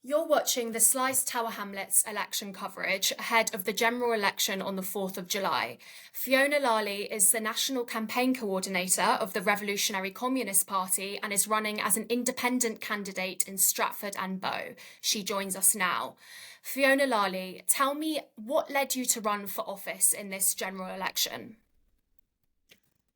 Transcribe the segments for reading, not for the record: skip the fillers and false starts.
You're watching the Slice Tower Hamlets election coverage ahead of the general election on the 4th of July. Fiona Lally is the national campaign coordinator of the Revolutionary Communist Party and is running as an independent candidate in Stratford and Bow. She joins us now. Fiona Lally, tell me what led you to run for office in this general election?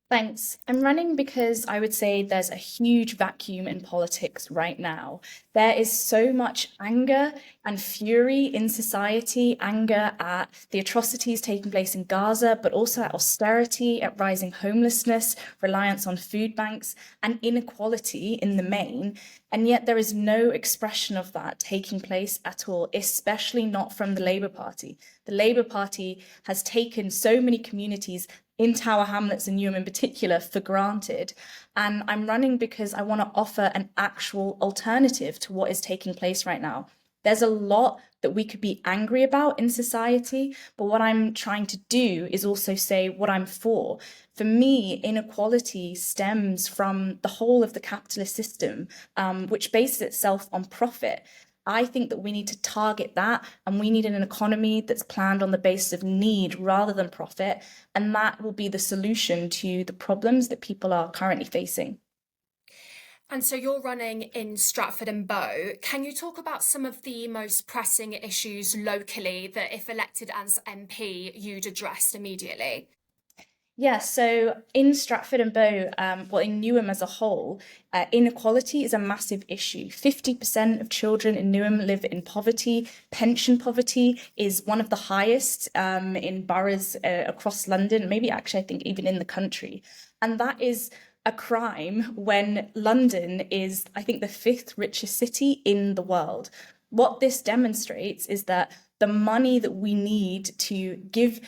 Thanks. I'm running because I would say there's a huge vacuum in politics right now. There is so much anger and fury in society, anger at the atrocities taking place in Gaza, but also at austerity, at rising homelessness, reliance on food banks, and inequality in the main. And yet there is no expression of that taking place at all, especially not from the Labour Party. The Labour Party has taken so many communities in Tower Hamlets and Newham in particular for granted. And I'm running because I want to offer an actual alternative to what is taking place right now. There's a lot that we could be angry about in society, but what I'm trying to do is also say what I'm for. For me, inequality stems from the whole of the capitalist system, which bases itself on profit. I think that we need to target that, and we need an economy that's planned on the basis of need rather than profit. And that will be the solution to the problems that people are currently facing. And so you're running in Stratford and Bow. Can you talk about some of the most pressing issues locally that, if elected as MP, you'd address immediately? Yeah, so in Stratford and Bow, well, in Newham as a whole, inequality is a massive issue. 50% of children in Newham live in poverty. Pension poverty is one of the highest in boroughs across London, maybe actually, I think, even in the country. And that is a crime when London is, I think, the fifth richest city in the world. What this demonstrates is that the money that we need to give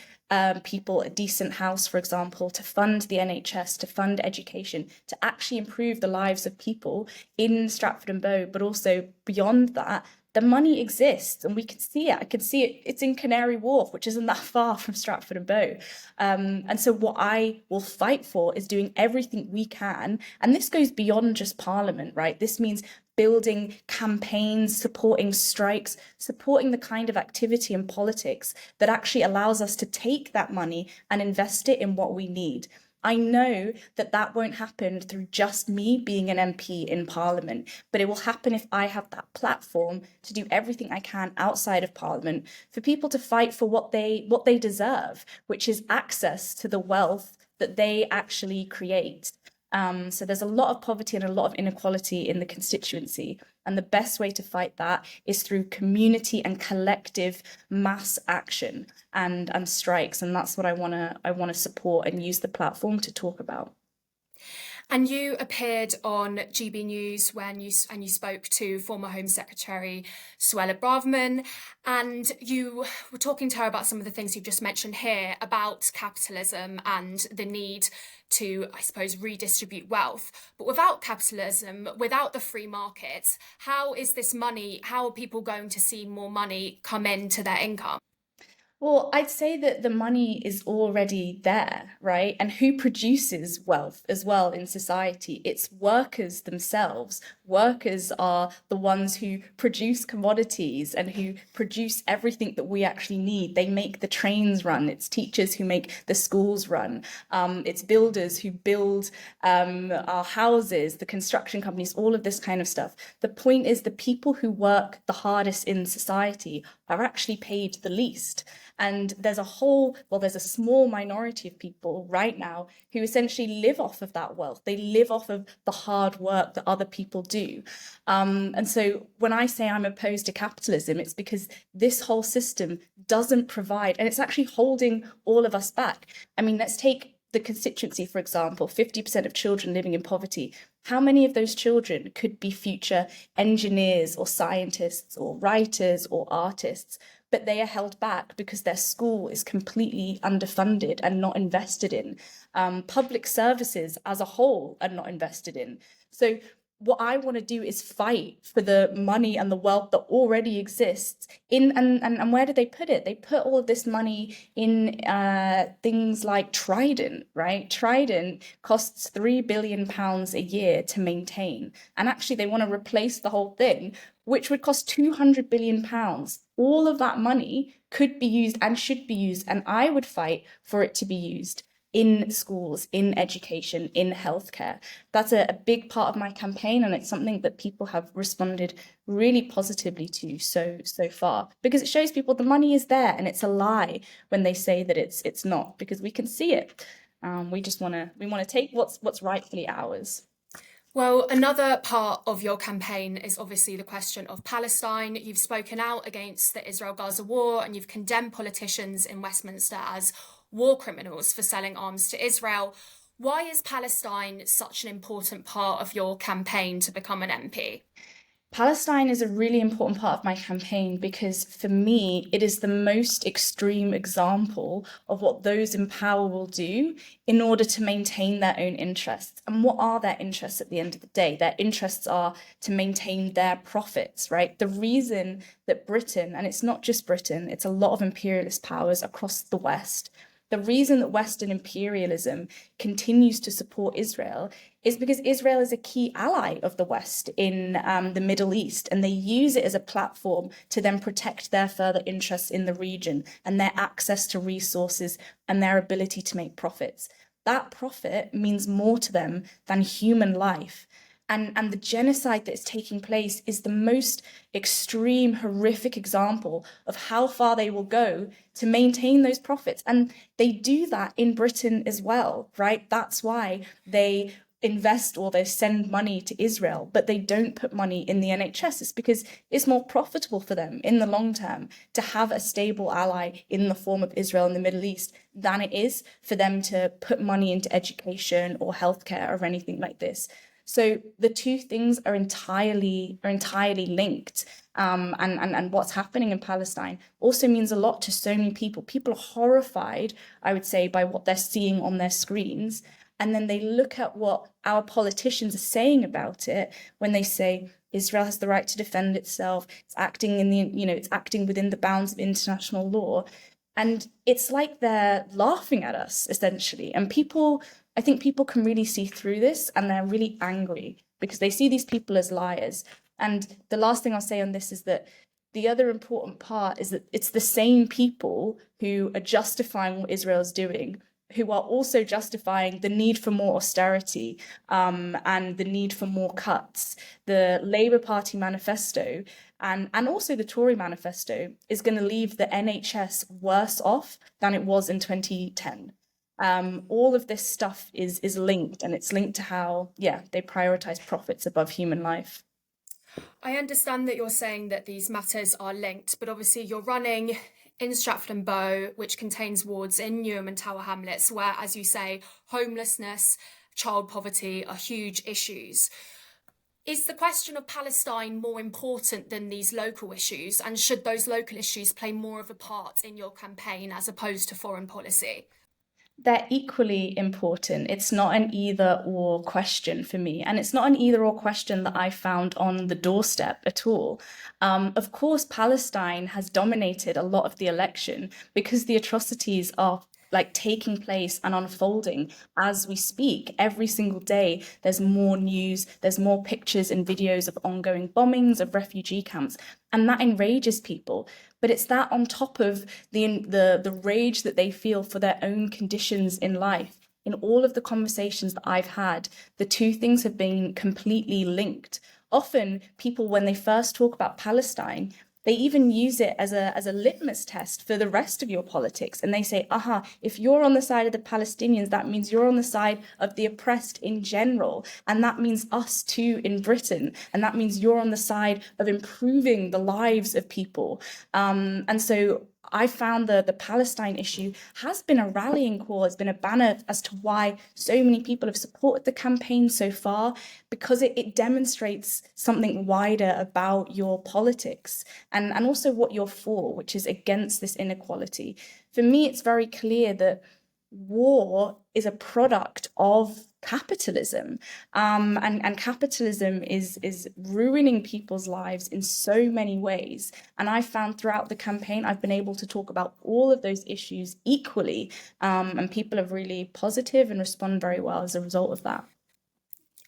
people a decent house, for example, to fund the NHS, to fund education, to actually improve the lives of people in Stratford and Bow, but also beyond that, the money exists and we can see it. I can see it. It's in Canary Wharf, which isn't that far from Stratford and Bow. And so what I will fight for is doing everything we can. And this goes beyond just Parliament, right? This means building campaigns, supporting strikes, supporting the kind of activity in politics that actually allows us to take that money and invest it in what we need. I know that that won't happen through just me being an MP in Parliament, but it will happen if I have that platform to do everything I can outside of Parliament for people to fight for what they deserve, which is access to the wealth that they actually create. So there's a lot of poverty and a lot of inequality in the constituency. And the best way to fight that is through community and collective mass action and strikes. And that's what I wanna support and use the platform to talk about. And you appeared on GB News when you spoke to former Home Secretary Suella Braverman, and you were talking to her about some of the things you've just mentioned here about capitalism and the need to, I suppose, redistribute wealth. But without capitalism, without the free market, how is this money? How are people going to see more money come into their income? Well, I'd say that the money is already there, right? And who produces wealth as well in society? It's workers themselves. Workers are the ones who produce commodities and who produce everything that we actually need. They make the trains run. It's teachers who make the schools run. It's builders who build our houses, the construction companies, all of this kind of stuff. The point is the people who work the hardest in society are actually paid the least. And there's a small minority of people right now who essentially live off of that wealth. They live off of the hard work that other people do. And so when I say I'm opposed to capitalism, it's because this whole system doesn't provide, and it's actually holding all of us back. I mean, let's take the constituency, for example, 50% of children living in poverty. How many of those children could be future engineers or scientists or writers or artists? But they are held back because their school is completely underfunded and not invested in. Public services as a whole are not invested in. So what I want to do is fight for the money and the wealth that already exists in, and where do they put it? They put all of this money in things like Trident, right? Trident costs £3 billion a year to maintain, and actually they want to replace the whole thing, which would cost £200 billion. All of that money could be used and should be used, and I would fight for it to be used in schools, in education, in healthcare. That's a big part of my campaign, and it's something that people have responded really positively to so far, because it shows people the money is there, and it's a lie when they say that it's not, because we can see it. We just want to take what's rightfully ours. Well, another part of your campaign is obviously the question of Palestine. You've spoken out against the Israel-Gaza war, and you've condemned politicians in Westminster as war criminals for selling arms to Israel. Why is Palestine such an important part of your campaign to become an MP? Palestine is a really important part of my campaign because for me, it is the most extreme example of what those in power will do in order to maintain their own interests. And what are their interests at the end of the day? Their interests are to maintain their profits, right? The reason that Britain, and it's not just Britain, it's a lot of imperialist powers across the West, the reason that Western imperialism continues to support Israel is because Israel is a key ally of the West in the Middle East, and they use it as a platform to then protect their further interests in the region and their access to resources and their ability to make profits. That profit means more to them than human life. And the genocide that is taking place is the most extreme, horrific example of how far they will go to maintain those profits. And they do that in Britain as well, right? That's why they invest or they send money to Israel, but they don't put money in the NHS. It's because it's more profitable for them in the long term to have a stable ally in the form of Israel in the Middle East than it is for them to put money into education or healthcare or anything like this. So the two things are entirely linked. And what's happening in Palestine also means a lot to so many people. People are horrified, I would say, by what they're seeing on their screens. And then they look at what our politicians are saying about it when they say Israel has the right to defend itself. It's acting it's acting within the bounds of international law. And it's like they're laughing at us, essentially. And I think people can really see through this, and they're really angry because they see these people as liars. And the last thing I'll say on this is that the other important part is that it's the same people who are justifying what Israel's doing, who are also justifying the need for more austerity and the need for more cuts. The Labour Party manifesto and also the Tory manifesto is going to leave the NHS worse off than it was in 2010. All of this stuff is linked, and it's linked to how, they prioritize profits above human life. I understand that you're saying that these matters are linked, but obviously you're running in Stratford and Bow, which contains wards in Newham and Tower Hamlets, where, as you say, homelessness, child poverty are huge issues. Is the question of Palestine more important than these local issues? And should those local issues play more of a part in your campaign as opposed to foreign policy? They're equally important. It's not an either or question for me. And it's not an either or question that I found on the doorstep at all. Of course, Palestine has dominated a lot of the election because the atrocities are taking place and unfolding as we speak. Every single day, there's more news, there's more pictures and videos of ongoing bombings of refugee camps, and that enrages people. But it's that on top of the rage that they feel for their own conditions in life. In all of the conversations that I've had, the two things have been completely linked. Often people, when they first talk about Palestine, they even use it as a litmus test for the rest of your politics. And they say, if you're on the side of the Palestinians, that means you're on the side of the oppressed in general. And that means us too in Britain. And that means you're on the side of improving the lives of people. And so I found the Palestine issue has been a rallying call, has been a banner as to why so many people have supported the campaign so far, because it demonstrates something wider about your politics and also what you're for, which is against this inequality. For me, it's very clear that war is a product of capitalism, and capitalism is ruining people's lives in so many ways. And I found throughout the campaign I've been able to talk about all of those issues equally, and people are really positive and respond very well as a result of that.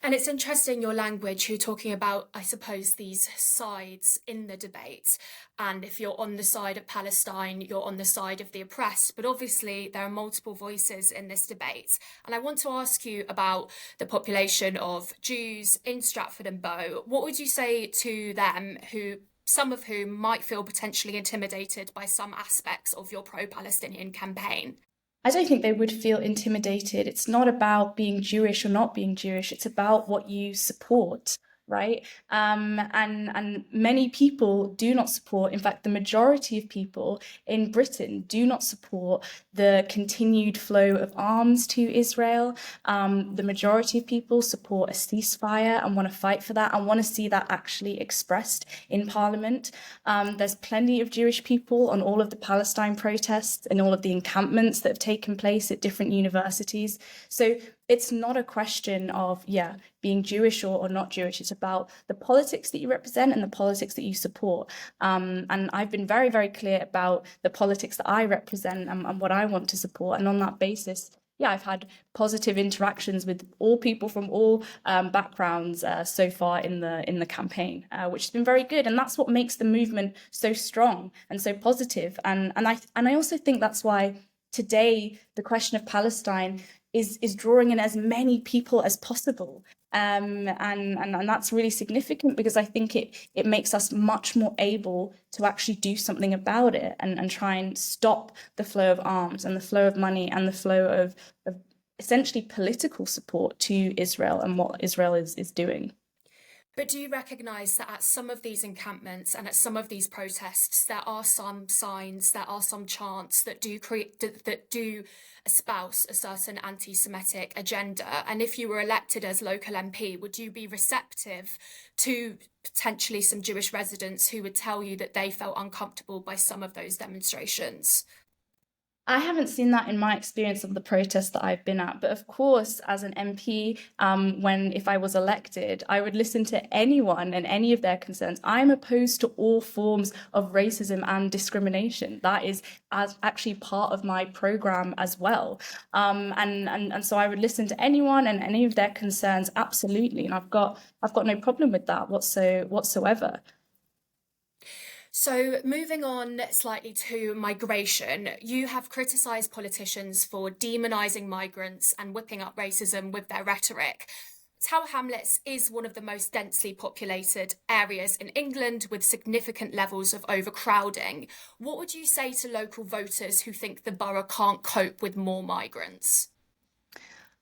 And it's interesting your language, you're talking about, I suppose, these sides in the debate. And if you're on the side of Palestine, you're on the side of the oppressed. But obviously, there are multiple voices in this debate. And I want to ask you about the population of Jews in Stratford and Bow. What would you say to them, who some of whom might feel potentially intimidated by some aspects of your pro-Palestinian campaign? I don't think they would feel intimidated. It's not about being Jewish or not being Jewish. It's about what you support, right? And many people do not support. In fact, the majority of people in Britain do not support the continued flow of arms to Israel. The majority of people support a ceasefire and want to fight for that and want to see that actually expressed in Parliament. There's plenty of Jewish people on all of the Palestine protests and all of the encampments that have taken place at different universities. So it's not a question of, yeah, being Jewish or not Jewish. It's about the politics that you represent and the politics that you support. And I've been very, very clear about the politics that I represent and what I want to support. And on that basis, yeah, I've had positive interactions with all people from all backgrounds so far in the campaign, which has been very good. And that's what makes the movement so strong and so positive. And I also think that's why today the question of Palestine is drawing in as many people as possible. And that's really significant because I think it makes us much more able to actually do something about it and try and stop the flow of arms and the flow of money and the flow of essentially political support to Israel and what Israel is doing. But do you recognise that at some of these encampments and at some of these protests, there are some signs, there are some chants that do create that do espouse a certain anti-Semitic agenda? And if you were elected as local MP, would you be receptive to potentially some Jewish residents who would tell you that they felt uncomfortable by some of those demonstrations? I haven't seen that in my experience of the protests that I've been at, but of course, as an MP, if I was elected, I would listen to anyone and any of their concerns. I'm opposed to all forms of racism and discrimination. That is actually part of my program as well. And so I would listen to anyone and any of their concerns, absolutely. And I've got no problem with that whatsoever. So, moving on slightly to migration, you have criticised politicians for demonising migrants and whipping up racism with their rhetoric. Tower Hamlets is one of the most densely populated areas in England with significant levels of overcrowding. What would you say to local voters who think the borough can't cope with more migrants?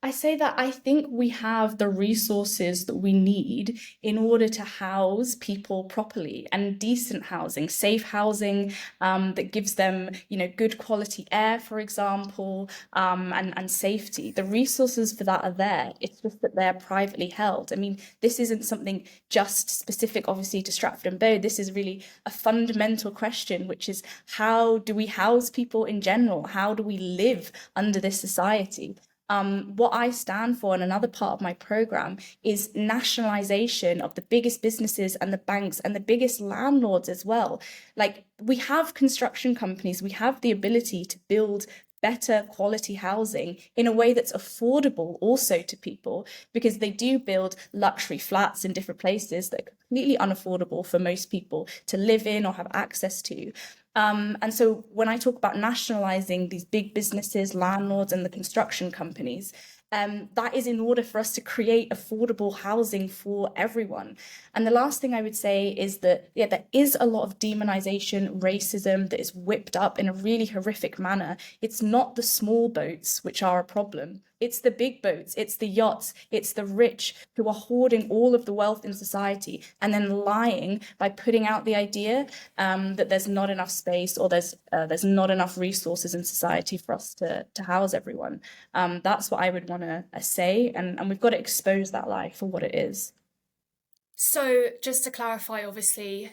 I say that I think we have the resources that we need in order to house people properly and decent housing, safe housing that gives them, good quality air, for example, and safety. The resources for that are there. It's just that they're privately held. I mean, this isn't something just specific, obviously, to Stratford and Bow. This is really a fundamental question, which is how do we house people in general? How do we live under this society? What I stand for, and another part of my program, is nationalization of the biggest businesses and the banks and the biggest landlords as well. Like, we have construction companies, we have the ability to build better quality housing in a way that's affordable also to people, because they do build luxury flats in different places that are completely unaffordable for most people to live in or have access to. And so when I talk about nationalizing these big businesses, landlords, and the construction companies, that is in order for us to create affordable housing for everyone. And the last thing I would say is that, yeah, there is a lot of demonization, racism that is whipped up in a really horrific manner. It's not the small boats which are a problem. It's the big boats, it's the yachts, it's the rich who are hoarding all of the wealth in society and then lying by putting out the idea that there's not enough space or there's not enough resources in society for us to house everyone. That's what I would want to say, and we've got to expose that lie for what it is. So, just to clarify, obviously,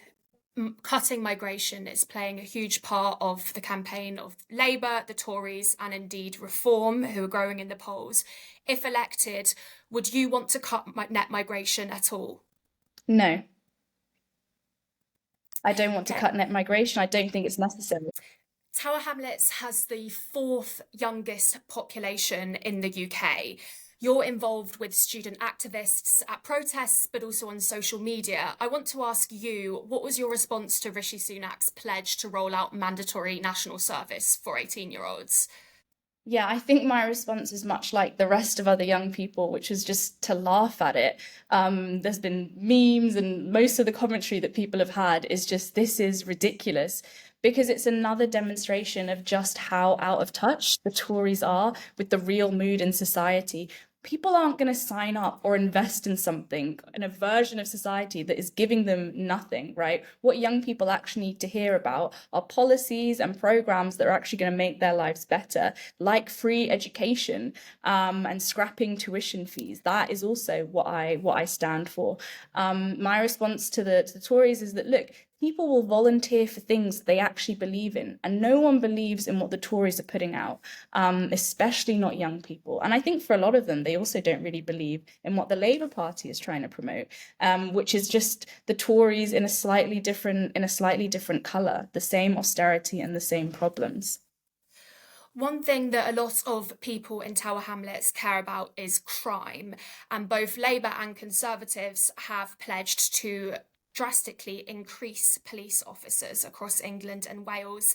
cutting migration is playing a huge part of the campaign of Labour, the Tories, and indeed Reform, who are growing in the polls. If elected, would you want to cut net migration at all? No, I don't want to Okay. cut net migration. I don't think it's necessary. Tower Hamlets has the fourth youngest population in the UK. You're involved with student activists at protests, but also on social media. I want to ask you, what was your response to Rishi Sunak's pledge to roll out mandatory national service for 18-year-olds? Yeah, I think my response is much like the rest of other young people, which is just to laugh at it. There's been memes, and most of the commentary that people have had is just, this is ridiculous, because it's another demonstration of just how out of touch the Tories are with the real mood in society. People aren't going to sign up or invest in something, in a version of society that is giving them nothing, right? What young people actually need to hear about are policies and programs that are actually going to make their lives better, like free education, and scrapping tuition fees. That is also what I stand for. My response to the Tories is that, look, people will volunteer for things they actually believe in, and no one believes in what the Tories are putting out, especially not young people. And I think for a lot of them, they also don't really believe in what the Labour Party is trying to promote, which is just the Tories in a slightly different colour, the same austerity and the same problems. One thing that a lot of people in Tower Hamlets care about is crime, and both Labour and Conservatives have pledged to drastically increase police officers across England and Wales.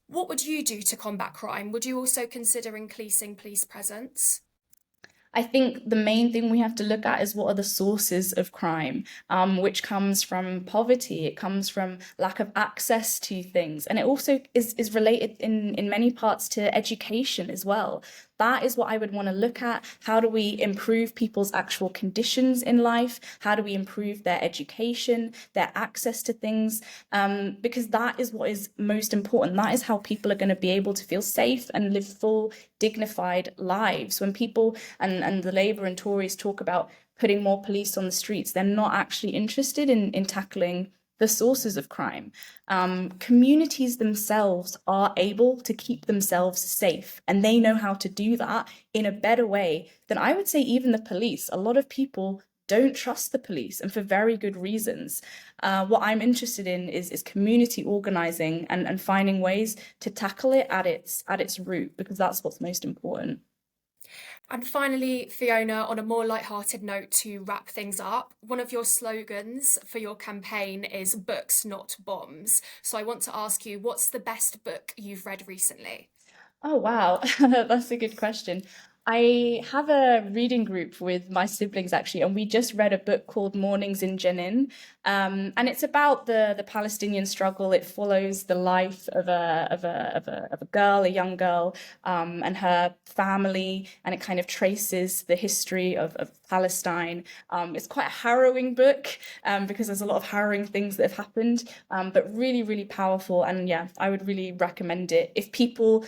What would you do to combat crime? Would you also consider increasing police presence? I think the main thing we have to look at is what are the sources of crime, which comes from poverty, it comes from lack of access to things, and it also is related in many parts to education as well. That is what I would want to look at. How do we improve people's actual conditions in life? How do we improve their education, their access to things? Because that is what is most important. That is how people are going to be able to feel safe and live full, dignified lives. When people and the Labour and Tories talk about putting more police on the streets, they're not actually interested in tackling the sources of crime. Communities themselves are able to keep themselves safe, and they know how to do that in a better way than, I would say, even the police. A lot of people don't trust the police, and for very good reasons. What I'm interested in is community organizing and finding ways to tackle it at its root, because that's what's most important. And finally, Fiona, on a more light-hearted note to wrap things up, one of your slogans for your campaign is books, not bombs. So I want to ask you, what's the best book you've read recently? Oh, wow. That's a good question. I have a reading group with my siblings actually, and we just read a book called Mornings in Jenin. And it's about the Palestinian struggle. It follows the life of a girl, a young girl, and her family, and it kind of traces the history of Palestine. It's quite a harrowing book, because there's a lot of harrowing things that have happened, but really, really powerful. And yeah, I would really recommend it. If people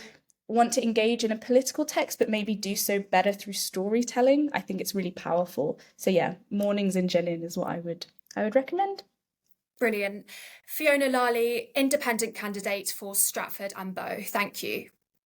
want to engage in a political text, but maybe do so better through storytelling, I think it's really powerful. So yeah, Mornings in Jenin is what I would recommend. Brilliant. Fiona Lally, independent candidate for Stratford and Bow. Thank you.